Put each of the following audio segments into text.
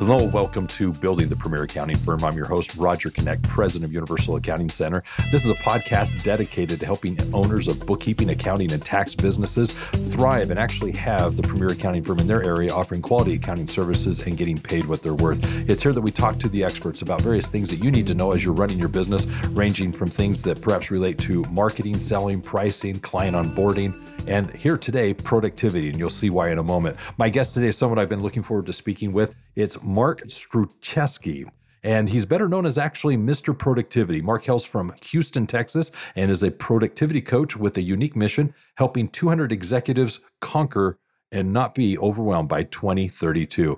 Hello, welcome to Building the Premier Accounting Firm. I'm your host, Roger Knecht, president of Universal Accounting Center. This is a podcast dedicated to helping owners of bookkeeping, accounting, and tax businesses thrive and actually have the premier accounting firm in their area offering quality accounting services and getting paid what they're worth. It's here that we talk to the experts about various things that you need to know as you're running your business, ranging from things that perhaps relate to marketing, selling, pricing, client onboarding, and here today, productivity, and you'll see why in a moment. My guest today is someone I've been looking forward to speaking with. It's Mark Struczewski, and he's better known as actually Mr. Productivity. Mark hails from Houston, Texas, and is a productivity coach with a unique mission, helping 200 executives conquer and not be overwhelmed by 2032.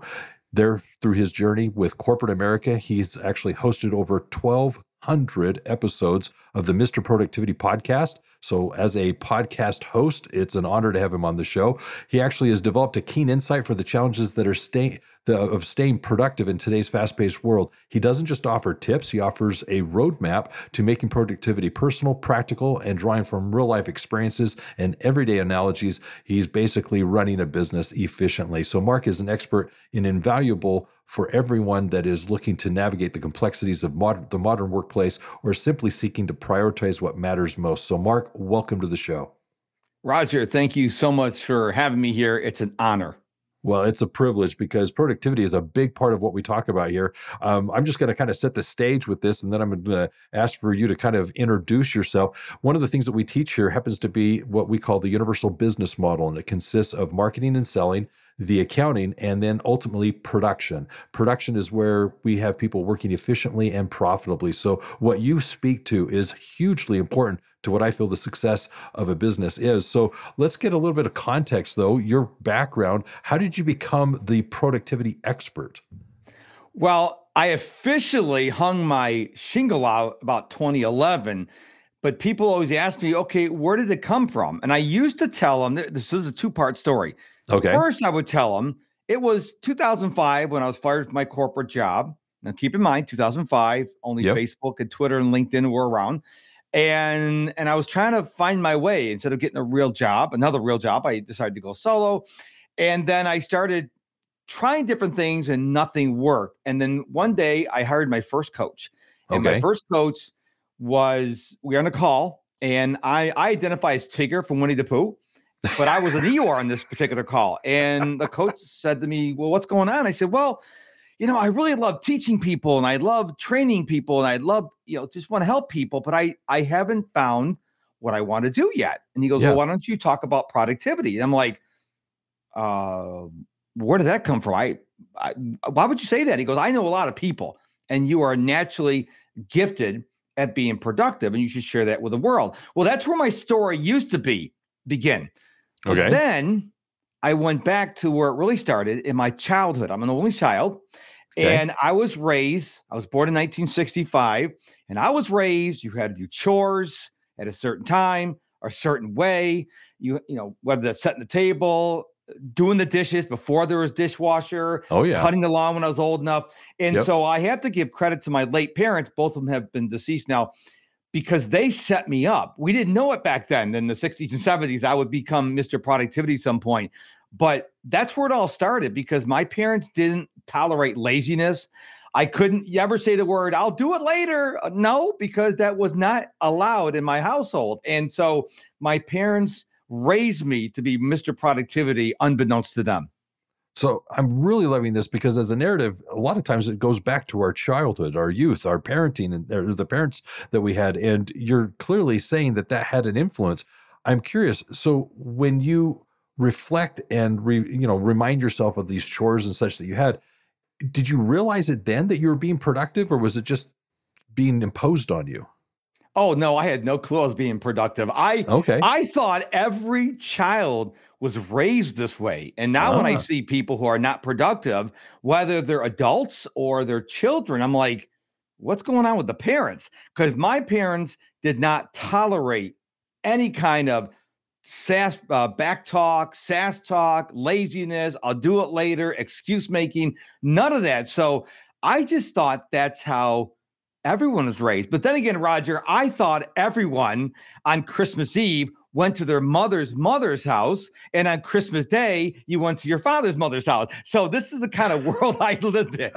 There, through his journey with corporate America, he's actually hosted over 1,200 episodes of the Mr. Productivity podcast. So as a podcast host, it's an honor to have him on the show. He actually has developed a keen insight for the challenges that are staying productive in today's fast-paced world. He doesn't just offer tips, he offers a roadmap to making productivity personal, practical, and drawing from real-life experiences and everyday analogies. He's basically running a business efficiently. So Mark is an expert and invaluable for everyone that is looking to navigate the complexities of the modern workplace or simply seeking to prioritize what matters most. So Mark, welcome to the show. Roger, thank you so much for having me here. It's an honor. Well, it's a privilege because productivity is a big part of what we talk about here. I'm just going to kind of set the stage with this, and then I'm going to ask for you to kind of introduce yourself. One of the things that we teach here happens to be what we call the universal business model, and it consists of marketing and selling, the accounting, and then ultimately production. Production is where we have people working efficiently and profitably. So what you speak to is hugely important to what I feel the success of a business is. So let's get a little bit of context, though. Your background, how did you become the productivity expert? Well, I officially hung my shingle out about 2011, but people always ask me, okay, where did it come from? And I used to tell them, this is a two-part story. Okay. First, I would tell them it was 2005 when I was fired from my corporate job. Now, keep in mind, 2005, only Facebook and Twitter and LinkedIn were around. And I was trying to find my way. Instead of getting another real job, I decided to go solo. And then I started trying different things and nothing worked. And then one day I hired my first coach. And my first coach we were on a call, and I identify as Tigger from Winnie the Pooh, but I was an Eeyore on this particular call. And the coach said to me, well, what's going on? I said, well, I really love teaching people, and I love training people, and I love, just want to help people, but I haven't found what I want to do yet. And he goes, well, why don't you talk about productivity? And I'm like, where did that come from? Why would you say that? He goes, I know a lot of people, and you are naturally gifted at being productive, and you should share that with the world. Well, that's where my story used to begin. Okay. But then I went back to where it really started in my childhood. I'm an only child. Okay. And I was born in 1965, and I was raised, you had to do chores at a certain time, a certain way, whether that's setting the table, doing the dishes before there was dishwasher, cutting the lawn when I was old enough. And so I have to give credit to my late parents. Both of them have been deceased now, because they set me up. We didn't know it back then. In the 60s and 70s, I would become Mr. Productivity some point. But that's where it all started, because my parents didn't tolerate laziness. I couldn't ever say the word, I'll do it later. No, because that was not allowed in my household. And so my parents raised me to be Mr. Productivity unbeknownst to them. So I'm really loving this, because as a narrative, a lot of times it goes back to our childhood, our youth, our parenting, and the parents that we had. And you're clearly saying that had an influence. I'm curious. So when you reflect and remind yourself of these chores and such that you had, did you realize it then that you were being productive, or was it just being imposed on you? Oh, no, I had no clue I was being productive. I thought every child was raised this way. And now when I see people who are not productive, whether they're adults or they're children, I'm like, what's going on with the parents? Because my parents did not tolerate any kind of back talk, sass talk, laziness, I'll do it later, excuse making, none of that. So I just thought that's how everyone was raised. But then again, Roger, I thought everyone on Christmas Eve went to their mother's house, and on Christmas Day, you went to your father's mother's house. So this is the kind of world I lived in.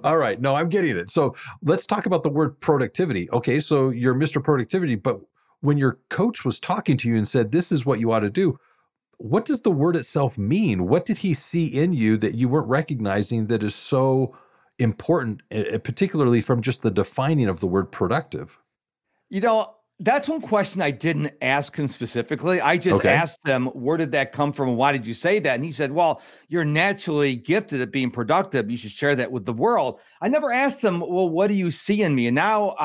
All right. No, I'm getting it. So let's talk about the word productivity. Okay. So you're Mr. Productivity, but when your coach was talking to you and said, this is what you ought to do, what does the word itself mean? What did he see in you that you weren't recognizing that is so important, particularly from just the defining of the word productive? That's one question I didn't ask him specifically. I just Okay. asked them, where did that come from? And why did you say that? And he said, well, you're naturally gifted at being productive. You should share that with the world. I never asked them, well, what do you see in me? And now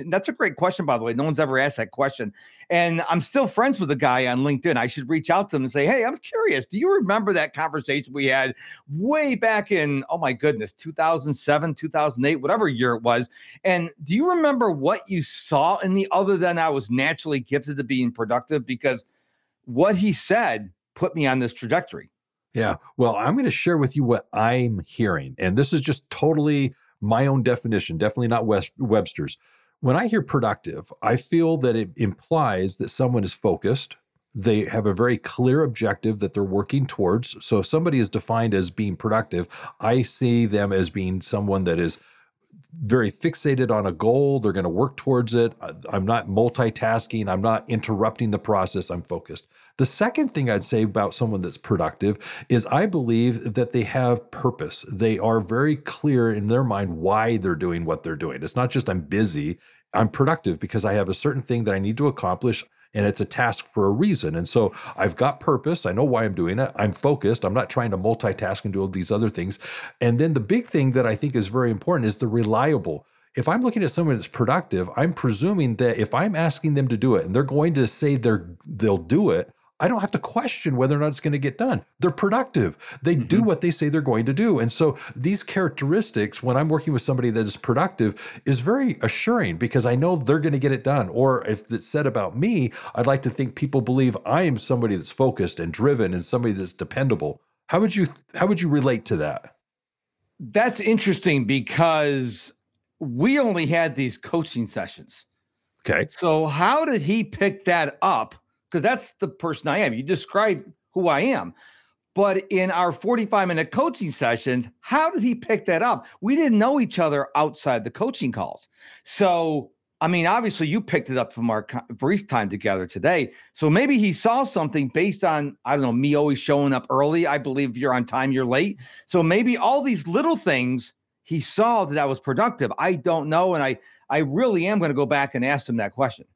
that's a great question, by the way. No one's ever asked that question. And I'm still friends with the guy on LinkedIn. I should reach out to him and say, hey, I'm curious. Do you remember that conversation we had way back in, oh my goodness, 2007, 2008, whatever year it was? And do you remember what you saw in me other than I was naturally gifted to being productive? Because what he said put me on this trajectory. Yeah. Well, I'm going to share with you what I'm hearing. And this is just totally my own definition, definitely not Webster's. When I hear productive, I feel that it implies that someone is focused. They have a very clear objective that they're working towards. So if somebody is defined as being productive, I see them as being someone that is very fixated on a goal. They're going to work towards it. I'm not multitasking. I'm not interrupting the process. I'm focused. The second thing I'd say about someone that's productive is I believe that they have purpose. They are very clear in their mind why they're doing what they're doing. It's not just I'm busy. I'm productive because I have a certain thing that I need to accomplish, and it's a task for a reason. And so I've got purpose. I know why I'm doing it. I'm focused. I'm not trying to multitask and do all these other things. And then the big thing that I think is very important is the reliable. If I'm looking at someone that's productive, I'm presuming that if I'm asking them to do it and they're going to say they'll do it, I don't have to question whether or not it's going to get done. They're productive. They do what they say they're going to do. And so these characteristics, when I'm working with somebody that is productive, is very assuring because I know they're going to get it done. Or if it's said about me, I'd like to think people believe I am somebody that's focused and driven and somebody that's dependable. How would you relate to that? That's interesting because we only had these coaching sessions. Okay. So how did he pick that up? Because that's the person I am. You describe who I am. But in our 45-minute coaching sessions, how did he pick that up? We didn't know each other outside the coaching calls. So, I mean, obviously you picked it up from our brief time together today. So maybe he saw something based on, I don't know, me always showing up early. I believe if you're on time, you're late. So maybe all these little things he saw that I was productive. I don't know. And I really am going to go back and ask him that question.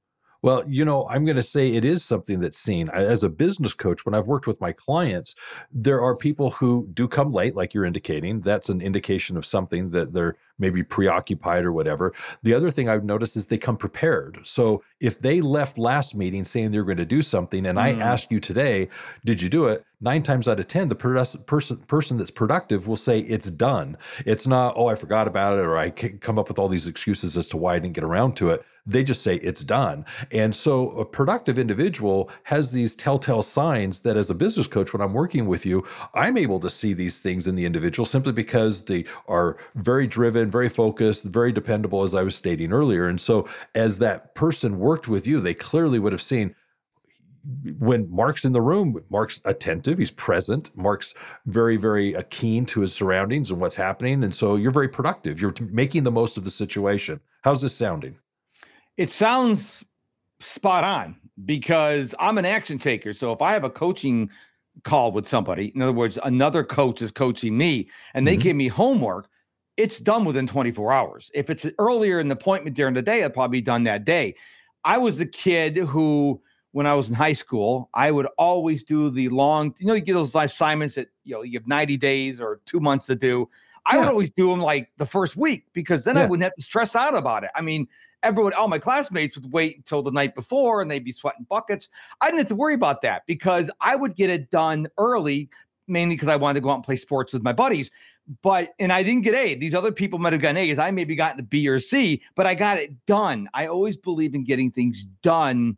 Well, I'm going to say it is something that's seen. As a business coach, when I've worked with my clients, there are people who do come late, like you're indicating. That's an indication of something that they're maybe preoccupied or whatever. The other thing I've noticed is they come prepared. So if they left last meeting saying they're going to do something, and I ask you today, did you do it? 9 times out of 10, the person that's productive will say it's done. It's not, oh, I forgot about it, or I come up with all these excuses as to why I didn't get around to it. They just say it's done. And so a productive individual has these telltale signs that as a business coach, when I'm working with you, I'm able to see these things in the individual simply because they are very driven, very focused, very dependable, as I was stating earlier. And so as that person worked with you, they clearly would have seen when Mark's in the room, Mark's attentive, he's present, Mark's very, very keen to his surroundings and what's happening. And so you're very productive. You're making the most of the situation. How's this sounding? It sounds spot on because I'm an action taker. So if I have a coaching call with somebody, in other words, another coach is coaching me and they give me homework, it's done within 24 hours. If it's earlier in the appointment during the day, it'll probably be done that day. I was a kid who, when I was in high school, I would always do the long, you get those assignments that, you have 90 days or 2 months to do. I would always do them like the first week because then I wouldn't have to stress out about it. I mean, all my classmates would wait until the night before and they'd be sweating buckets. I didn't have to worry about that because I would get it done early, mainly because I wanted to go out and play sports with my buddies. And I didn't get A. These other people might have gotten A's. I maybe gotten a B or C, but I got it done. I always believe in getting things done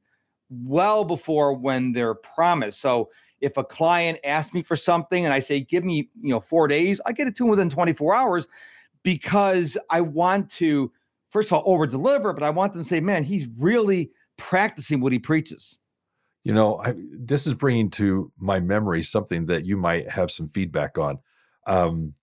well before when they're promised. So if a client asks me for something and I say, give me, 4 days, I get it to them within 24 hours because I want to, first of all, over deliver, but I want them to say, man, he's really practicing what he preaches. This is bringing to my memory something that you might have some feedback on. Um,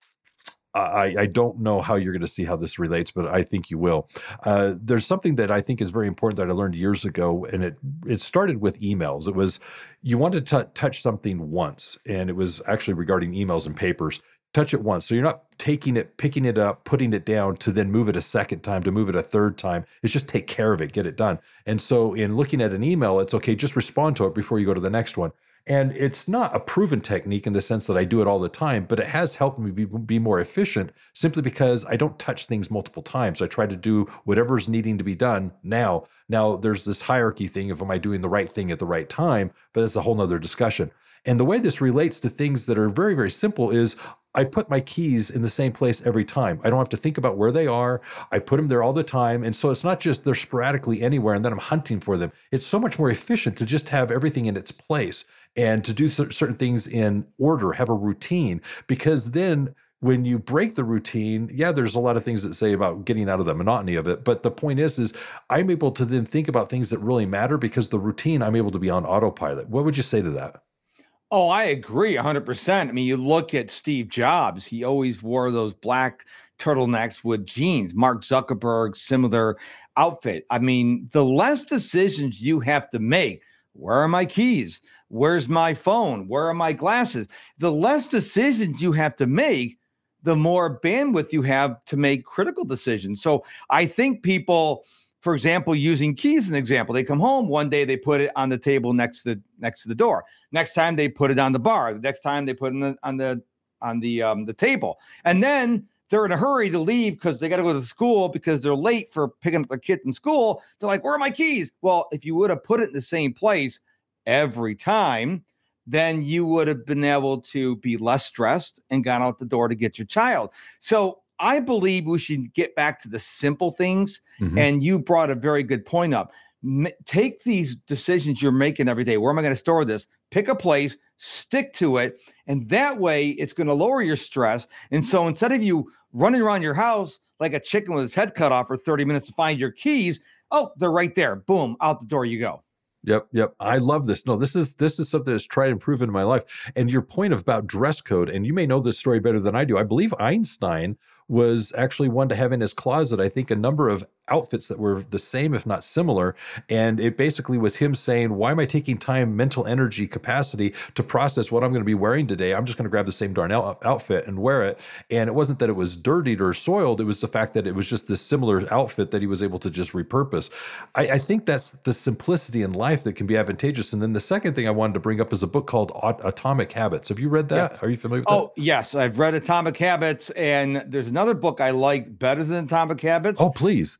I don't know how you're going to see how this relates, but I think you will. There's something that I think is very important that I learned years ago, and it started with emails. It was you wanted to touch something once, and it was actually regarding emails and papers. Touch it once. So you're not taking it, picking it up, putting it down to then move it a second time, to move it a third time. It's just take care of it, get it done. And so in looking at an email, it's okay, just respond to it before you go to the next one. And it's not a proven technique in the sense that I do it all the time, but it has helped me be more efficient simply because I don't touch things multiple times. I try to do whatever's needing to be done now. Now, there's this hierarchy thing of am I doing the right thing at the right time? But that's a whole nother discussion. And the way this relates to things that are very, very simple is I put my keys in the same place every time. I don't have to think about where they are. I put them there all the time. And so it's not just they're sporadically anywhere and then I'm hunting for them. It's so much more efficient to just have everything in its place and to do certain things in order, have a routine, because then when you break the routine, yeah, there's a lot of things that say about getting out of the monotony of it. But the point is I'm able to then think about things that really matter because the routine, I'm able to be on autopilot. What would you say to that? Oh, I agree 100%. I mean, you look at Steve Jobs, he always wore those black turtlenecks with jeans. Mark Zuckerberg, similar outfit. I mean, the less decisions you have to make, where are my keys? Where's my phone? Where are my glasses? The less decisions you have to make, the more bandwidth you have to make critical decisions. So I think people, for example, using keys as an example, they come home one day, they put it on the table next to the door. Next time they put it on the bar. The next time they put it on the table. And then they're in a hurry to leave because they got to go to school because they're late for picking up their kid in school. They're like, where are my keys? Well, if you would have put it in the same place every time, then you would have been able to be less stressed and gone out the door to get your child. So I believe we should get back to the simple things. Mm-hmm. And you brought a very good point up. Take these decisions you're making every day. Where am I going to store this? Pick a place, stick to it. And that way it's going to lower your stress. And so instead of you running around your house like a chicken with its head cut off for 30 minutes to find your keys, oh, they're right there. Boom, out the door you go. Yep. I love this. No, this is something that's tried and proven in my life. And your point about dress code, and you may know this story better than I do. I believe Einstein was actually one to have in his closet, I think, a number of outfits that were the same, if not similar. And it basically was him saying, why am I taking time, mental energy, capacity to process what I'm going to be wearing today? I'm just going to grab the same darn outfit and wear it. And it wasn't that it was dirtied or soiled. It was the fact that it was just this similar outfit that he was able to just repurpose. I think that's the simplicity in life that can be advantageous. And then the second thing I wanted to bring up is a book called Atomic Habits. Have you read that? Yes. Are you familiar with that? Oh, yes. I've read Atomic Habits. And there's another book I like better than Atomic Habits. Oh, please.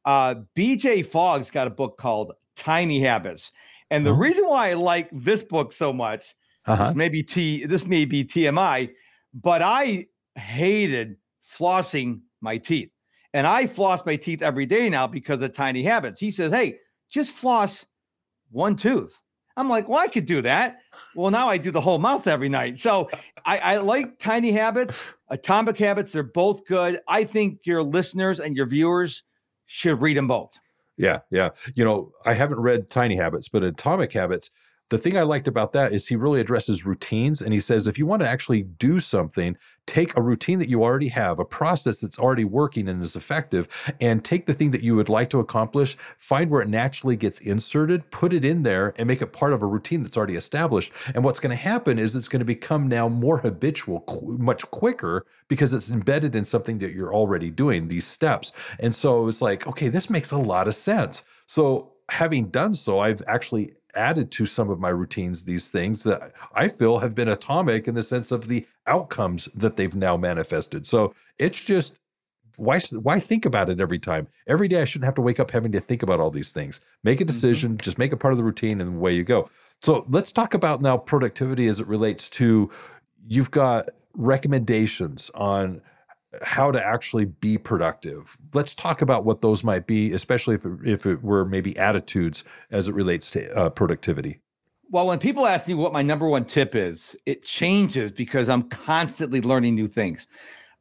BJ Fogg's got a book called Tiny Habits. And the reason why I like this book so much, this may be TMI, but I hated flossing my teeth. And I floss my teeth every day now because of Tiny Habits. He says, hey, just floss one tooth. I'm like, well, I could do that. Well, now I do the whole mouth every night. So I like Tiny Habits, Atomic Habits. They're both good. I think your listeners and your viewers should read them both. Yeah. I haven't read Tiny Habits, but Atomic Habits, the thing I liked about that is he really addresses routines. And he says, if you want to actually do something, take a routine that you already have, a process that's already working and is effective, and take the thing that you would like to accomplish, find where it naturally gets inserted, put it in there, and make it part of a routine that's already established. And what's going to happen is it's going to become now more habitual, much quicker, because it's embedded in something that you're already doing, these steps. And so it's like, okay, this makes a lot of sense. So having done so, I've actually added to some of my routines these things that I feel have been atomic in the sense of the outcomes that they've now manifested. So it's just, why think about it every time? Every day I shouldn't have to wake up having to think about all these things. Make a decision, just make it part of the routine, and away you go. So let's talk about now productivity as it relates to, you've got recommendations on how to actually be productive. Let's talk about what those might be, especially if it were maybe attitudes as it relates to productivity. Well, when people ask me what my number one tip is, it changes because I'm constantly learning new things.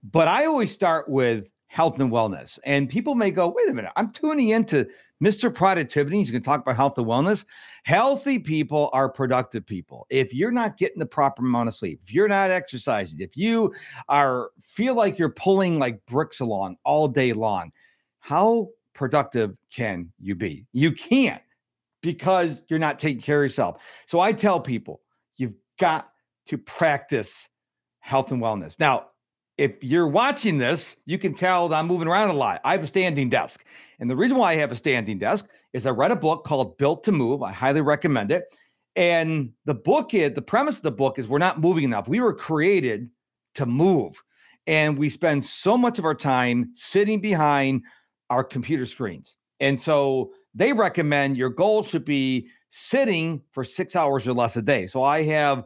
But I always start with health and wellness. And people may go, wait a minute, I'm tuning into Mr. Productivity. He's going to talk about health and wellness. Healthy people are productive people. If you're not getting the proper amount of sleep, if you're not exercising, if you feel like you're pulling like bricks along all day long, how productive can you be? You can't, because you're not taking care of yourself. So I tell people, you've got to practice health and wellness. Now, if you're watching this, you can tell that I'm moving around a lot. I have a standing desk. And the reason why I have a standing desk is I read a book called Built to Move. I highly recommend it. And the premise of the book is we're not moving enough. We were created to move. And we spend so much of our time sitting behind our computer screens. And so they recommend your goal should be sitting for 6 hours or less a day. So I have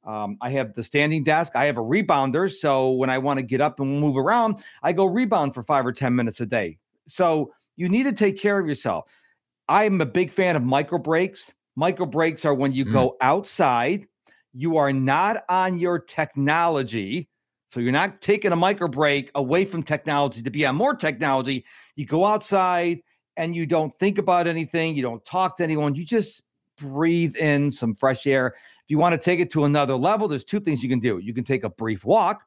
the standing desk. I have a rebounder. So when I want to get up and move around, I go rebound for 5 or 10 minutes a day. So you need to take care of yourself. I'm a big fan of micro breaks. Micro breaks are when you go outside, you are not on your technology. So you're not taking a micro break away from technology to be on more technology. You go outside and you don't think about anything. You don't talk to anyone. You just breathe in some fresh air. If you want to take it to another level, there's two things you can do. You can take a brief walk,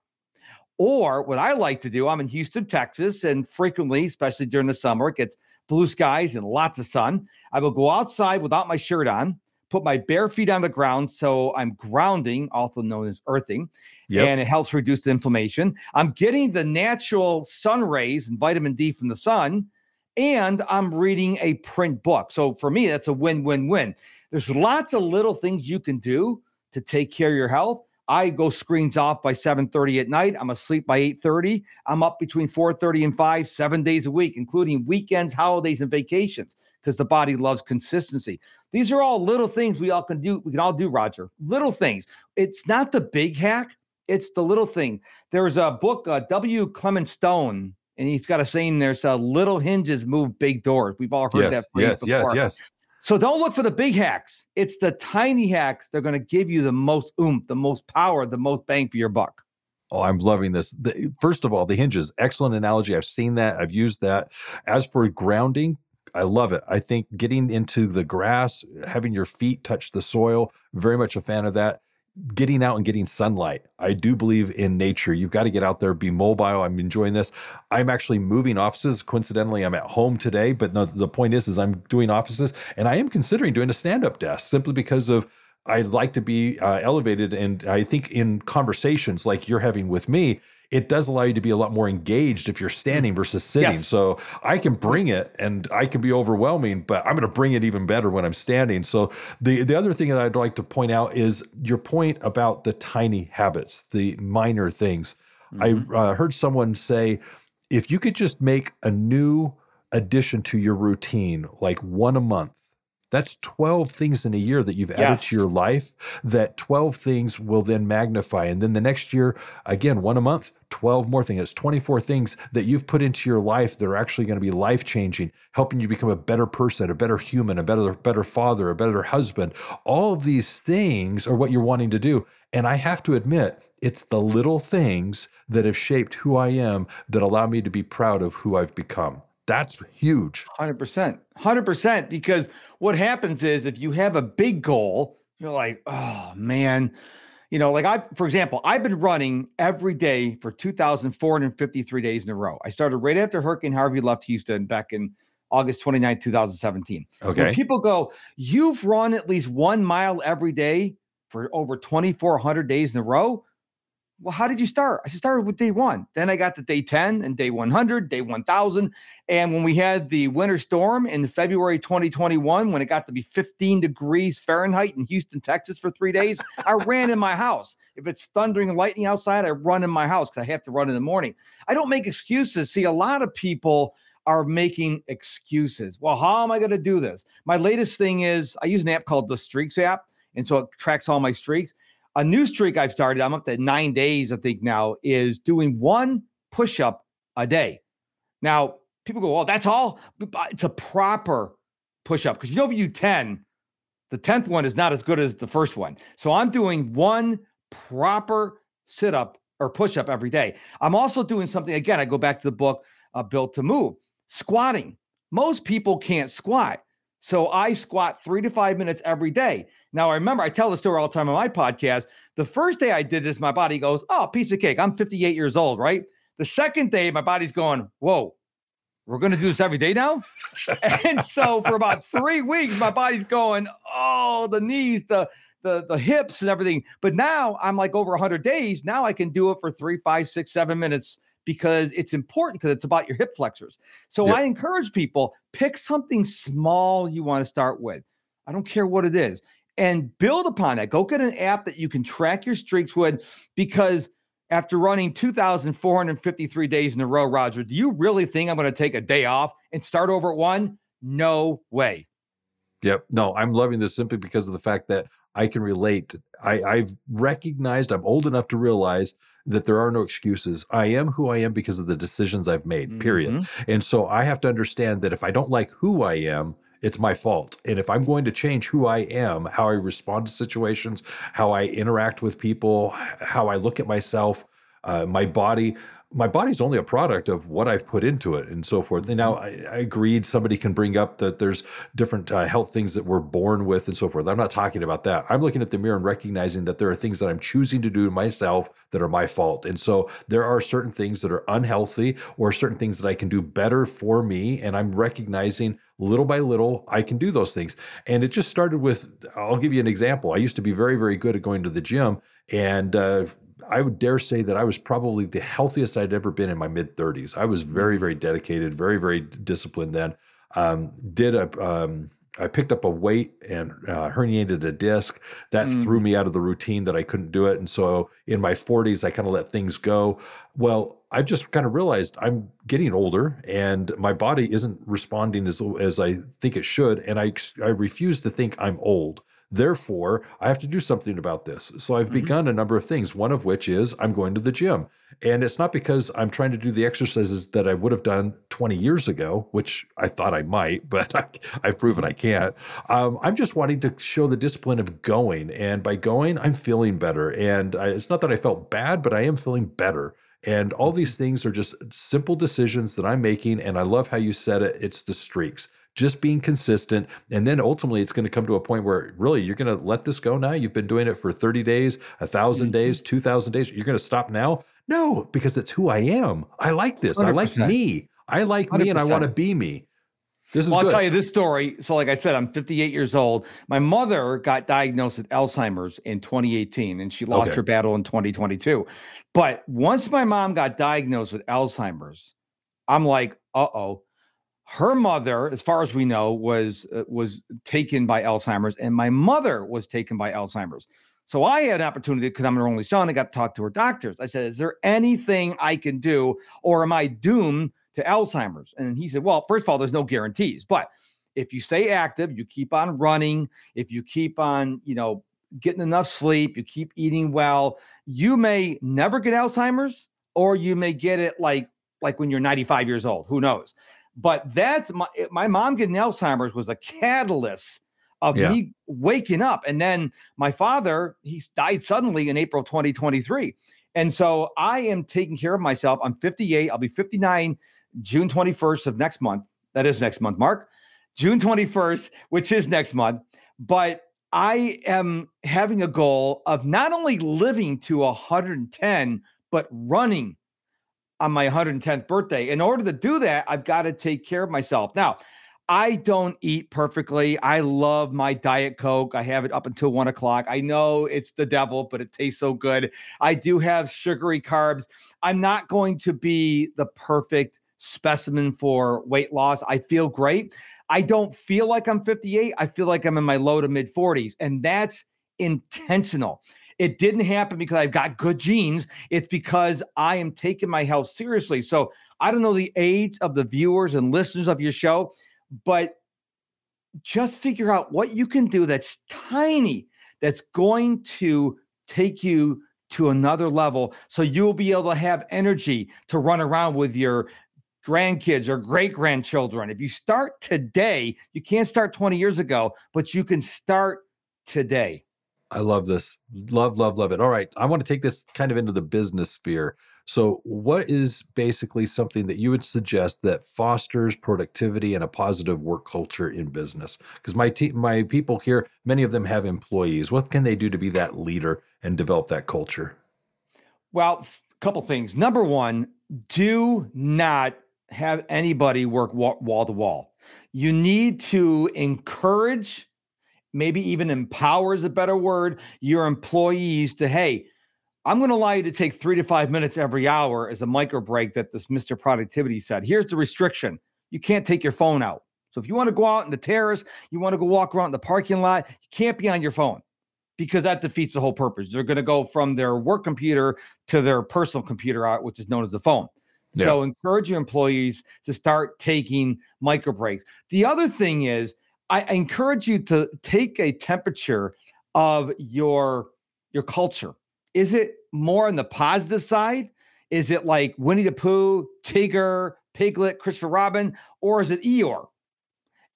or what I like to do, I'm in Houston, Texas, and frequently, especially during the summer, it gets blue skies and lots of sun. I will go outside without my shirt on, put my bare feet on the ground, so I'm grounding, also known as earthing, and it helps reduce the inflammation. I'm getting the natural sun rays and vitamin D from the sun, and I'm reading a print book. So for me, that's a win-win-win. There's lots of little things you can do to take care of your health. I go screens off by 7:30 at night. I'm asleep by 8:30. I'm up between 4:30 and 5, 7 days a week, including weekends, holidays, and vacations, because the body loves consistency. These are all little things we all can do. We can all do, Roger. Little things. It's not the big hack. It's the little thing. There's a book, W. Clement Stone, and he's got a saying, there's little hinges move big doors. We've all heard that phrase before. Yes. So don't look for the big hacks. It's the tiny hacks. They're going to give you the most oomph, the most power, the most bang for your buck. Oh, I'm loving this. First of all, the hinges, excellent analogy. I've seen that. I've used that. As for grounding, I love it. I think getting into the grass, having your feet touch the soil, very much a fan of that. Getting out and getting sunlight. I do believe in nature. You've got to get out there, be mobile. I'm enjoying this. I'm actually moving offices. Coincidentally, I'm at home today, but the point is I'm doing offices, and I am considering doing a stand-up desk simply because of I'd like to be elevated. And I think in conversations like you're having with me, it does allow you to be a lot more engaged if you're standing versus sitting. Yes. So I can bring it, and I can be overwhelming, but I'm going to bring it even better when I'm standing. So the other thing that I'd like to point out is your point about the tiny habits, the minor things. Mm-hmm. I heard someone say, if you could just make a new addition to your routine, like one a month, that's 12 things in a year that you've added to your life. That 12 things will then magnify. And then the next year, again, one a month, 12 more things. It's 24 things that you've put into your life that are actually going to be life-changing, helping you become a better person, a better human, a better father, a better husband. All of these things are what you're wanting to do. And I have to admit, it's the little things that have shaped who I am that allow me to be proud of who I've become. That's huge. 100%. Because what happens is if you have a big goal, you're like, oh man, for example, I've been running every day for 2,453 days in a row. I started right after Hurricane Harvey left Houston back in August 29, 2017. Okay. When people go, you've run at least 1 mile every day for over 2,400 days in a row. Well, how did you start? I started with day 1. Then I got to day 10 and day 100, day 1,000. And when we had the winter storm in February 2021, when it got to be 15 degrees Fahrenheit in Houston, Texas for 3 days, I ran in my house. If it's thundering and lightning outside, I run in my house because I have to run in the morning. I don't make excuses. See, a lot of people are making excuses. Well, how am I going to do this? My latest thing is I use an app called the Streaks app. And so it tracks all my streaks. A new streak I've started, I'm up to 9 days, I think now, is doing 1 push-up a day. Now, people go, oh, that's all? It's a proper push-up. Because if you do 10, the 10th one is not as good as the first one. So I'm doing 1 proper sit-up or push-up every day. I'm also doing something, again, I go back to the book. built to move. Squatting. Most people can't squat. So I squat 3 to 5 minutes every day. Now, I remember I tell the story all the time on my podcast. The first day I did this, my body goes, oh, piece of cake. I'm 58 years old, right? The second day, my body's going, whoa, we're going to do this every day now? And so for about 3 weeks, my body's going, oh, the knees, the hips and everything. But now I'm like over 100 days. Now I can do it for 3, 5, 6, 7 minutes because it's important, because it's about your hip flexors. So I encourage people, pick something small you want to start with. I don't care what it is, and build upon that. Go get an app that you can track your streaks with, because after running 2,453 days in a row, Roger, do you really think I'm going to take a day off and start over at 1? No way. Yep. No, I'm loving this simply because of the fact that I can relate. I've recognized, I'm old enough to realize that there are no excuses. I am who I am because of the decisions I've made, period. And so I have to understand that if I don't like who I am, it's my fault. And if I'm going to change who I am, how I respond to situations, how I interact with people, how I look at myself, my body's only a product of what I've put into it and so forth. And now I agreed somebody can bring up that there's different health things that we're born with and so forth. I'm not talking about that. I'm looking at the mirror and recognizing that there are things that I'm choosing to do to myself that are my fault. And so there are certain things that are unhealthy or certain things that I can do better for me. And I'm recognizing little by little, I can do those things. And it just started with, I'll give you an example. I used to be very, very good at going to the gym, and I would dare say that I was probably the healthiest I'd ever been in my mid-30s. I was very, very dedicated, very, very disciplined then. I picked up a weight and herniated a disc. That threw me out of the routine that I couldn't do it. And so in my 40s, I kind of let things go. Well, I just kind of realized I'm getting older and my body isn't responding as I think it should. And I refuse to think I'm old. Therefore, I have to do something about this. So I've begun a number of things, one of which is I'm going to the gym. And it's not because I'm trying to do the exercises that I would have done 20 years ago, which I thought I might, but I've proven I can't. I'm just wanting to show the discipline of going. And by going, I'm feeling better. And it's not that I felt bad, but I am feeling better. And all these things are just simple decisions that I'm making. And I love how you said it. It's the streaks. Just being consistent. And then ultimately it's going to come to a point where really you're going to let this go now. You've been doing it for 30 days, 1,000 days, 2,000 days. You're going to stop now? No, because it's who I am. I like this. 100%. I like me. I like 100%. Me and I want to be me. This is I'll good. tell you this story. So like I said, I'm 58 years old. My mother got diagnosed with Alzheimer's in 2018, and she lost her battle in 2022. But once my mom got diagnosed with Alzheimer's, I'm like, uh-oh. Her mother, as far as we know, was taken by Alzheimer's, and my mother was taken by Alzheimer's. So I had an opportunity, because I'm her only son, I got to talk to her doctors. I said, is there anything I can do, or am I doomed to Alzheimer's? And he said, well, first of all, there's no guarantees, but if you stay active, you keep on running, if you keep on, getting enough sleep, you keep eating well, you may never get Alzheimer's, or you may get it like when you're 95 years old, who knows? But that's my mom getting Alzheimer's was a catalyst of me waking up. And then my father, he died suddenly in April 2023. And so I am taking care of myself. I'm 58. I'll be 59 June 21st of next month. That is next month, Mark. June 21st, which is next month. But I am having a goal of not only living to 110, but running on my 110th birthday. In order to do that, I've got to take care of myself. Now, I don't eat perfectly. I love my Diet Coke. I have it up until 1 o'clock. I know it's the devil, but it tastes so good. I do have sugary carbs. I'm not going to be the perfect specimen for weight loss. I feel great. I don't feel like I'm 58. I feel like I'm in my low to mid 40s, and that's intentional. It didn't happen because I've got good genes. It's because I am taking my health seriously. So I don't know the age of the viewers and listeners of your show, but just figure out what you can do that's tiny, that's going to take you to another level, so you'll be able to have energy to run around with your grandkids or great-grandchildren. If you start today, you can't start 20 years ago, but you can start today. I love this. Love, love, love it. All right. I want to take this kind of into the business sphere. So what is basically something that you would suggest that fosters productivity and a positive work culture in business? Because my people here, many of them have employees. What can they do to be that leader and develop that culture? Well, a couple things. Number one, do not have anybody work wall to wall. You need to encourage, maybe even empower is a better word, your employees to, hey, I'm going to allow you to take 3 to 5 minutes every hour as a micro break that this Mr. Productivity said. Here's the restriction. You can't take your phone out. So if you want to go out in the terrace, you want to go walk around in the parking lot, you can't be on your phone because that defeats the whole purpose. They're going to go from their work computer to their personal computer, which is known as the phone. Yeah. So encourage your employees to start taking micro breaks. The other thing is, I encourage you to take a temperature of your culture. Is it more on the positive side? Is it like Winnie the Pooh, Tigger, Piglet, Christopher Robin, or is it Eeyore?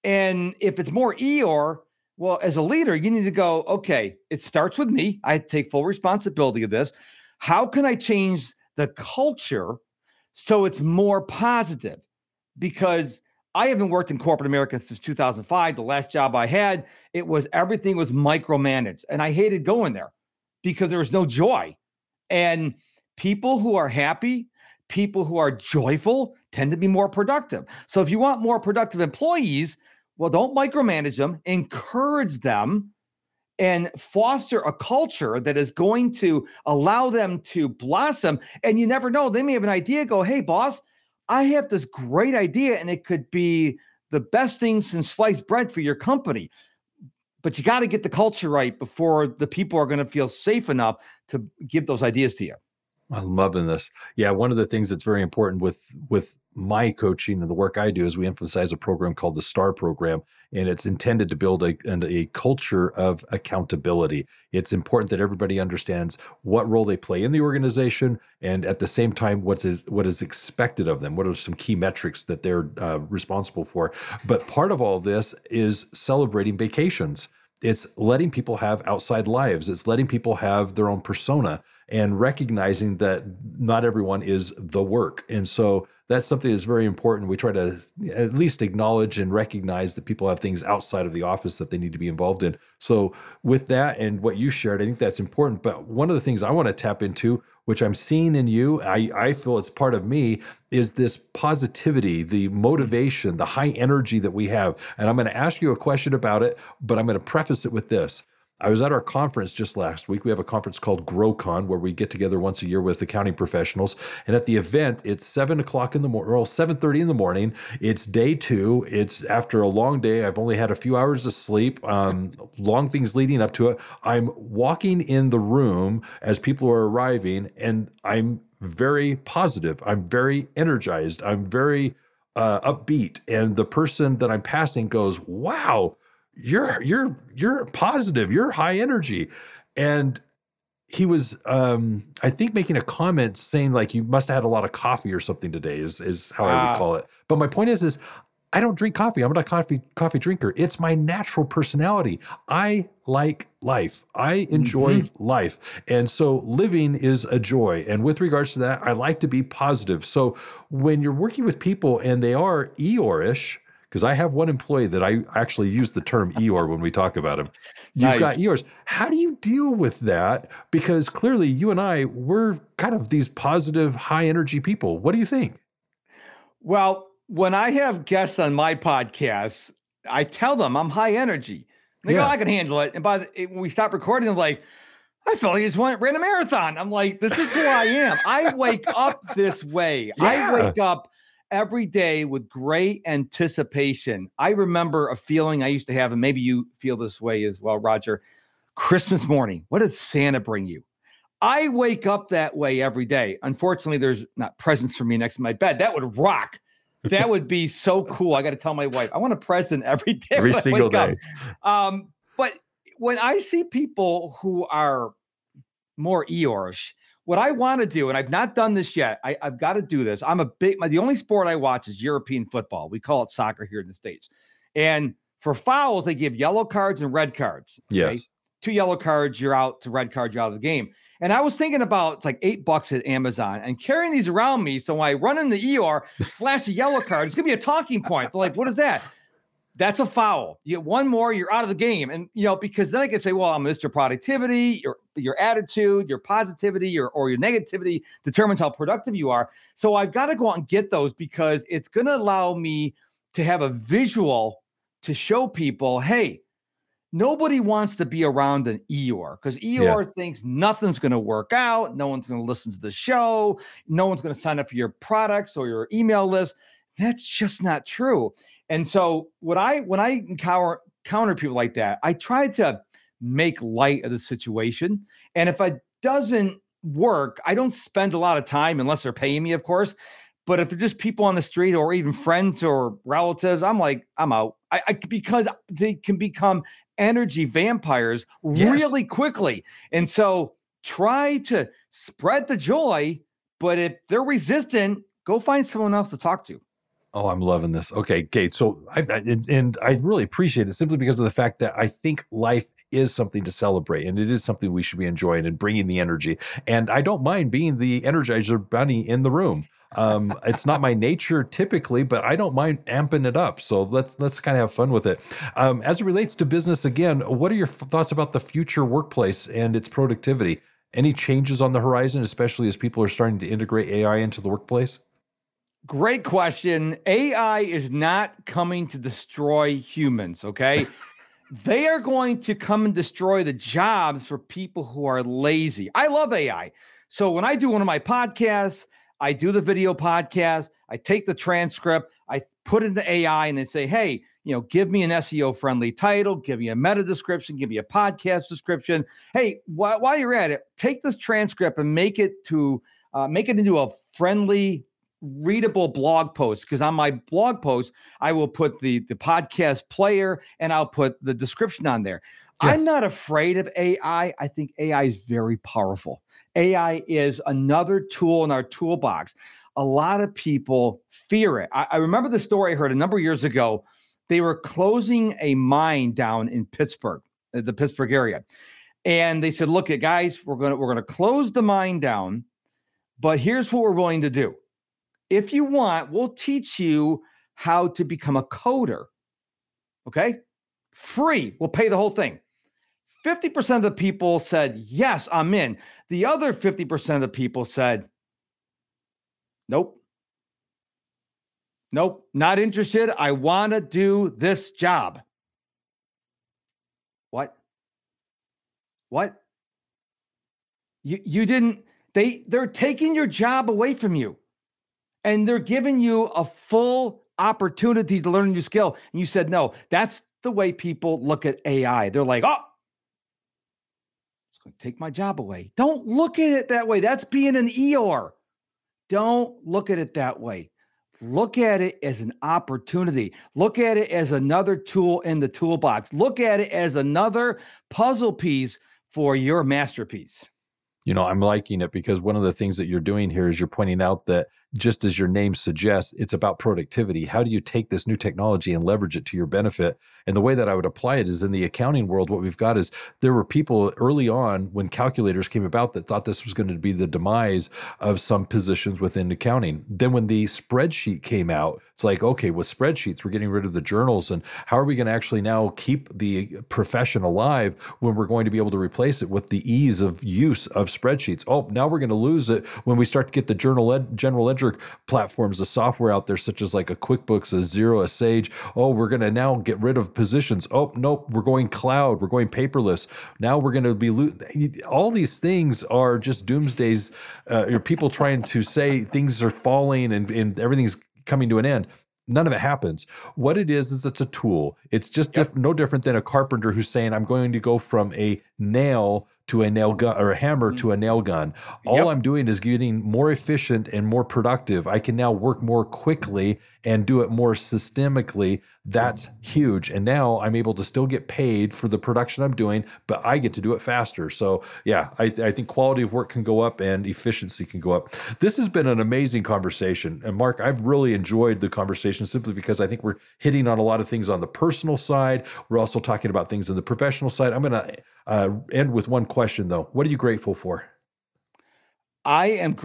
And if it's more Eeyore, well, as a leader, you need to go, okay, it starts with me. I take full responsibility of this. How can I change the culture so it's more positive? Because I haven't worked in corporate America since 2005. The last job I had, everything was micromanaged. And I hated going there because there was no joy. And people who are happy, people who are joyful tend to be more productive. So if you want more productive employees, well, don't micromanage them, encourage them, and foster a culture that is going to allow them to blossom. And you never know, they may have an idea, go, hey, boss, I have this great idea, and it could be the best thing since sliced bread for your company. But you got to get the culture right before the people are going to feel safe enough to give those ideas to you. I'm loving this. Yeah, one of the things that's very important with my coaching and the work I do is we emphasize a program called the STAR program, and it's intended to build a culture of accountability. It's important that everybody understands what role they play in the organization, and at the same time, what is expected of them. What are some key metrics that they're responsible for? But part of all this is celebrating vacations. It's letting people have outside lives. It's letting people have their own persona and recognizing that not everyone is the work. And so that's something that's very important. We try to at least acknowledge and recognize that people have things outside of the office that they need to be involved in. So with that and what you shared, I think that's important. But one of the things I want to tap into, which I'm seeing in you, I feel it's part of me, is this positivity, the motivation, the high energy that we have. And I'm going to ask you a question about it, but I'm going to preface it with this. I was at our conference just last week. We have a conference called GrowCon where we get together once a year with accounting professionals. And at the event, it's 7 o'clock in the morning, or 7:30 in the morning. It's day 2. It's after a long day. I've only had a few hours of sleep, long things leading up to it. I'm walking in the room as people are arriving, and I'm very positive. I'm very energized. I'm very upbeat. And the person that I'm passing goes, wow, you're positive, you're high energy. And he was, I think, making a comment saying like, you must have had a lot of coffee or something today is how I recall it. But my point is I don't drink coffee. I'm not a coffee drinker. It's my natural personality. I like life. I enjoy life. And so living is a joy. And with regards to that, I like to be positive. So when you're working with people and they are Eeyore-ish, because I have one employee that I actually use the term Eeyore when we talk about him. You've got Eeyores. How do you deal with that? Because clearly you and I, we're kind of these positive, high energy people. What do you think? Well, when I have guests on my podcast, I tell them I'm high energy. They go, I can handle it. And when we stop recording, they're like, I felt like I just ran a marathon. I'm like, this is who I am. I wake up this way. Yeah. I wake up every day with great anticipation. I remember a feeling I used to have, and maybe you feel this way as well, Roger. Christmas morning, what did Santa bring you? I wake up that way every day. Unfortunately, there's not presents for me next to my bed. That would rock. That would be so cool. I got to tell my wife, I want a present every day. Every single day. But when I see people who are more Eeyore-ish, what I want to do, and I've not done this yet, I've got to do this. The only sport I watch is European football. We call it soccer here in the States. And for fouls, they give yellow cards and red cards. Okay? Yes. 2 yellow cards, you're out. 2 red cards, you're out of the game. And I was thinking about it's like $8 at Amazon and carrying these around me. So when I run in the ER, flash a yellow card, it's gonna be a talking point. They're like, what is that? That's a foul. You get one more, you're out of the game. And because then I can say, well, I'm Mr. Productivity, your attitude, your positivity, or your negativity determines how productive you are. So I've got to go out and get those because it's going to allow me to have a visual to show people, hey, nobody wants to be around an Eeyore because Eeyore thinks nothing's going to work out. No one's going to listen to the show. No one's going to sign up for your products or your email list. That's just not true. And so when I encounter people like that, I try to make light of the situation. And if it doesn't work, I don't spend a lot of time unless they're paying me, of course. But if they're just people on the street or even friends or relatives, I'm like, I'm out. Because they can become energy vampires really quickly. And so try to spread the joy. But if they're resistant, go find someone else to talk to. Oh, I'm loving this. Okay, Kate. So I really appreciate it simply because of the fact that I think life is something to celebrate and it is something we should be enjoying and bringing the energy. And I don't mind being the Energizer Bunny in the room. It's not my nature typically, but I don't mind amping it up. So let's kind of have fun with it. As it relates to business, again, what are your thoughts about the future workplace and its productivity? Any changes on the horizon, especially as people are starting to integrate AI into the workplace? Great question. AI is not coming to destroy humans, okay? They are going to come and destroy the jobs for people who are lazy. I love AI. So when I do one of my podcasts, I do the video podcast, I take the transcript, I put it into AI and then say, hey, give me an SEO friendly title, give me a meta description, give me a podcast description. Hey, while you're at it, take this transcript and make it into a friendly, readable blog post, because on my blog post, I will put the podcast player and I'll put the description on there. Yeah. I'm not afraid of AI. I think AI is very powerful. AI is another tool in our toolbox. A lot of people fear it. I remember the story I heard a number of years ago. They were closing a mine down in Pittsburgh, the Pittsburgh area. And they said, look, guys, we're going to close the mine down, but here's what we're willing to do. If you want, we'll teach you how to become a coder. Okay? Free. We'll pay the whole thing. 50% of the people said, yes, I'm in. The other 50% of the people said, nope. Nope, not interested. I want to do this job. What? You didn't, they're taking your job away from you. And they're giving you a full opportunity to learn a new skill. And you said, no, that's the way people look at AI. They're like, oh, it's going to take my job away. Don't look at it that way. That's being an Eeyore. Don't look at it that way. Look at it as an opportunity. Look at it as another tool in the toolbox. Look at it as another puzzle piece for your masterpiece. I'm liking it because one of the things that you're doing here is you're pointing out that just as your name suggests, it's about productivity. How do you take this new technology and leverage it to your benefit? And the way that I would apply it is in the accounting world, what we've got is there were people early on when calculators came about that thought this was going to be the demise of some positions within accounting. Then when the spreadsheet came out, it's like, okay, with spreadsheets, we're getting rid of the journals. And how are we going to actually now keep the profession alive when we're going to be able to replace it with the ease of use of spreadsheets? Oh, now we're going to lose it when we start to get the general ledger platforms, the software out there, such as like a QuickBooks, a Xero, a Sage. Oh, we're going to now get rid of positions. Oh, nope, we're going cloud. We're going paperless. Now we're going to be all these things are just doomsdays. People trying to say things are falling and everything's coming to an end. None of it happens. What it is it's a tool. It's just no different than a carpenter who's saying, I'm going to go from a nail to a nail gun or a hammer to a nail gun. All I'm doing is getting more efficient and more productive. I can now work more quickly and do it more systemically. That's huge. And now I'm able to still get paid for the production I'm doing, but I get to do it faster. So yeah, I think quality of work can go up and efficiency can go up. This has been an amazing conversation. And Mark, I've really enjoyed the conversation simply because I think we're hitting on a lot of things on the personal side. We're also talking about things on the professional side. I'm going to end with one question though. What are you grateful for? I'm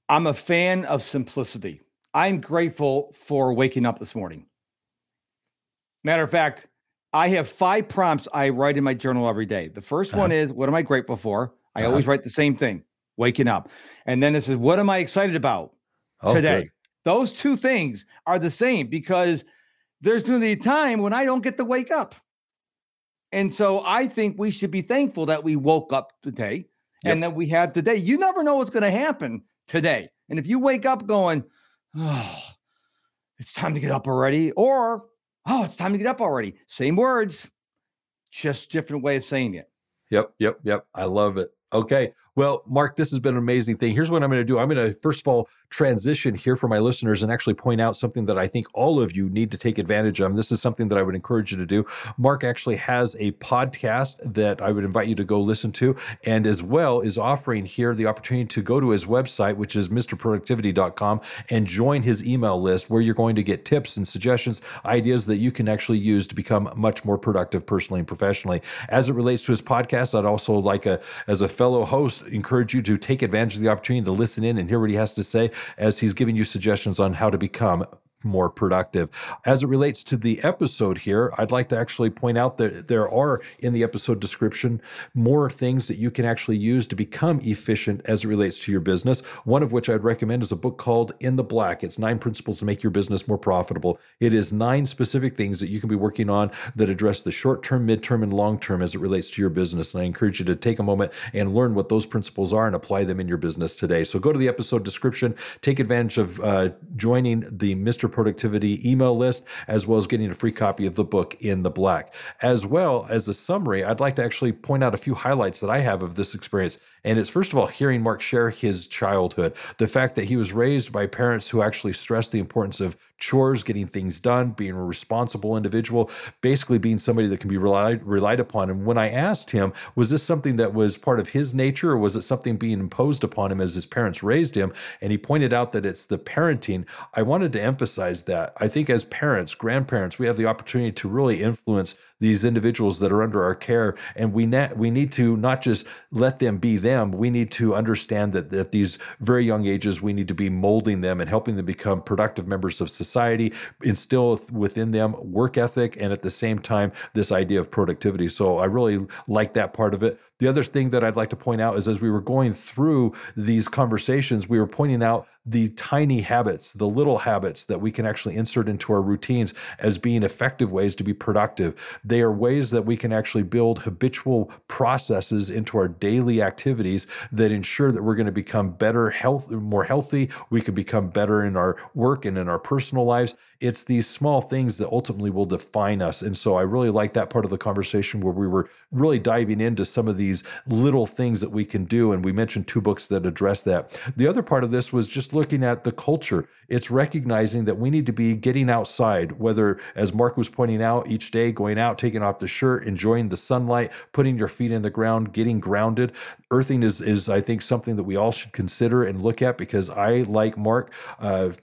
a fan of simplicity. I'm grateful for waking up this morning. Matter of fact, I have 5 prompts I write in my journal every day. The first one is, what am I grateful for? I always write the same thing, waking up. And then it says, what am I excited about today? Good. Those 2 things are the same because there's going to be a time when I don't get to wake up. And so I think we should be thankful that we woke up today and that we have today. You never know what's going to happen today. And if you wake up going, oh, it's time to get up already, or, oh, it's time to get up already. Same words, just different way of saying it. Yep. I love it. Okay. Well, Mark, this has been an amazing thing. Here's what I'm going to do. I'm going to, first of all, transition here for my listeners and actually point out something that I think all of you need to take advantage of. And this is something that I would encourage you to do. Mark actually has a podcast that I would invite you to go listen to, and as well is offering here the opportunity to go to his website, which is mrproductivity.com, and join his email list where you're going to get tips and suggestions, ideas that you can actually use to become much more productive personally and professionally. As it relates to his podcast, I'd also like, as a fellow host, encourage you to take advantage of the opportunity to listen in and hear what he has to say as he's giving you suggestions on how to become more productive. As it relates to the episode here, I'd like to actually point out that there are in the episode description more things that you can actually use to become efficient as it relates to your business. One of which I'd recommend is a book called In the Black. It's 9 principles to make your business more profitable. It is 9 specific things that you can be working on that address the short-term, mid-term, and long-term as it relates to your business. And I encourage you to take a moment and learn what those principles are and apply them in your business today. So go to the episode description, take advantage of joining the Mr. Productivity email list, as well as getting a free copy of the book In the Black. As well as a summary, I'd like to actually point out a few highlights that I have of this experience. And it's, first of all, hearing Mark share his childhood, the fact that he was raised by parents who actually stressed the importance of chores, getting things done, being a responsible individual, basically being somebody that can be relied upon. And when I asked him, was this something that was part of his nature, or was it something being imposed upon him as his parents raised him? And he pointed out that it's the parenting. I wanted to emphasize that. I think as parents, grandparents, we have the opportunity to really influence these individuals that are under our care. And we need to not just let them be them. We need to understand that at these very young ages, we need to be molding them and helping them become productive members of society, instill within them work ethic, and at the same time, this idea of productivity. So I really like that part of it. The other thing that I'd like to point out is, as we were going through these conversations, we were pointing out the tiny habits, the little habits that we can actually insert into our routines as being effective ways to be productive. They are ways that we can actually build habitual processes into our daily activities that ensure that we're going to become better, more healthy. We can become better in our work and in our personal lives. It's these small things that ultimately will define us. And so I really like that part of the conversation where we were really diving into some of these little things that we can do. And we mentioned 2 books that address that. The other part of this was just looking at the culture. It's recognizing that we need to be getting outside, whether, as Mark was pointing out, each day going out, taking off the shirt, enjoying the sunlight, putting your feet in the ground, getting grounded. Earthing is I think, something that we all should consider and look at, because I, like Mark,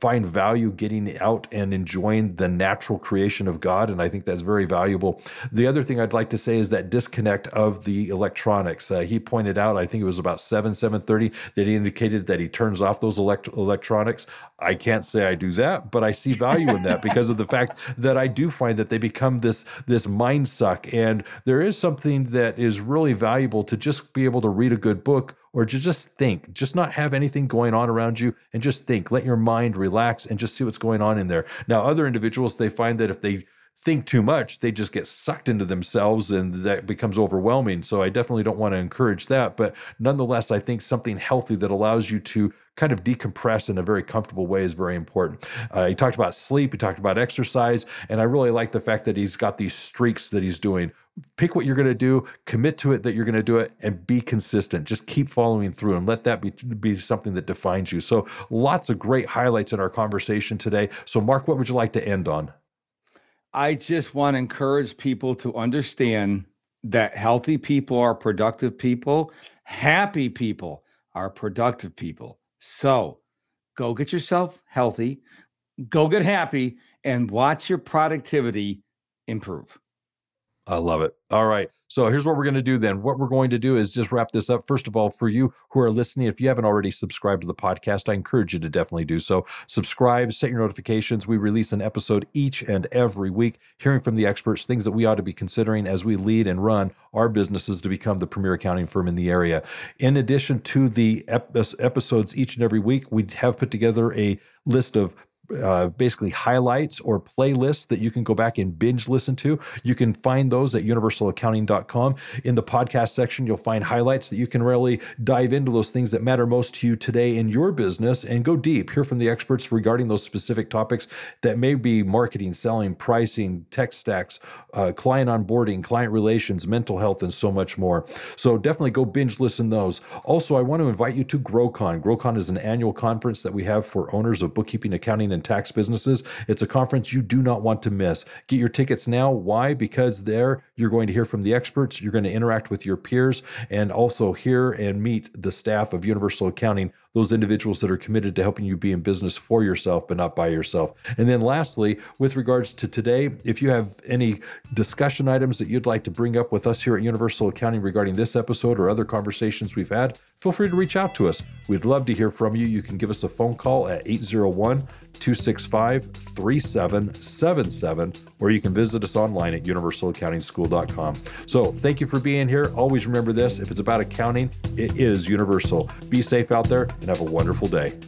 find value getting out and enjoying the natural creation of God. And I think that's very valuable. The other thing I'd like to say is that disconnect of the electronics. He pointed out, I think it was about 7:30, that he indicated that he turns off those electronics. I can't say I do that, but I see value in that because of the fact that I do find that they become this mind suck. And there is something that is really valuable to just be able to read a good book, or to just think, just not have anything going on around you, and just think, let your mind relax and just see what's going on in there. Now, other individuals, they find that if they think too much, they just get sucked into themselves, and that becomes overwhelming. So I definitely don't want to encourage that. But nonetheless, I think something healthy that allows you to kind of decompress in a very comfortable way is very important. He talked about sleep, he talked about exercise, and I really like the fact that he's got these streaks that he's doing. Pick what you're going to do, commit to it that you're going to do it, and be consistent. Just keep following through and let that be something that defines you. So lots of great highlights in our conversation today. So Mark, what would you like to end on? I just want to encourage people to understand that healthy people are productive people. Happy people are productive people. So go get yourself healthy, go get happy, and watch your productivity improve. I love it. All right. So here's what we're going to do then. What we're going to do is just wrap this up. First of all, for you who are listening, if you haven't already subscribed to the podcast, I encourage you to definitely do so. Subscribe, set your notifications. We release an episode each and every week, hearing from the experts, things that we ought to be considering as we lead and run our businesses to become the premier accounting firm in the area. In addition to the episodes each and every week, we have put together a list of basically highlights or playlists that you can go back and binge listen to. You can find those at universalaccounting.com. In the podcast section, you'll find highlights that you can really dive into those things that matter most to you today in your business and go deep. Hear from the experts regarding those specific topics that may be marketing, selling, pricing, tech stacks, client onboarding, client relations, mental health, and so much more. So definitely go binge listen those. Also, I want to invite you to GrowCon. GrowCon is an annual conference that we have for owners of bookkeeping, accounting, and tax businesses. It's a conference you do not want to miss. Get your tickets now. Why? Because there you're going to hear from the experts, you're going to interact with your peers, and also hear and meet the staff of Universal Accounting, those individuals that are committed to helping you be in business for yourself, but not by yourself. And then lastly, with regards to today, if you have any discussion items that you'd like to bring up with us here at Universal Accounting regarding this episode or other conversations we've had, feel free to reach out to us. We'd love to hear from you. You can give us a phone call at 801-265-3777, or you can visit us online at universalaccountingschool.com. So thank you for being here. Always remember this, if it's about accounting, it is universal. Be safe out there and have a wonderful day.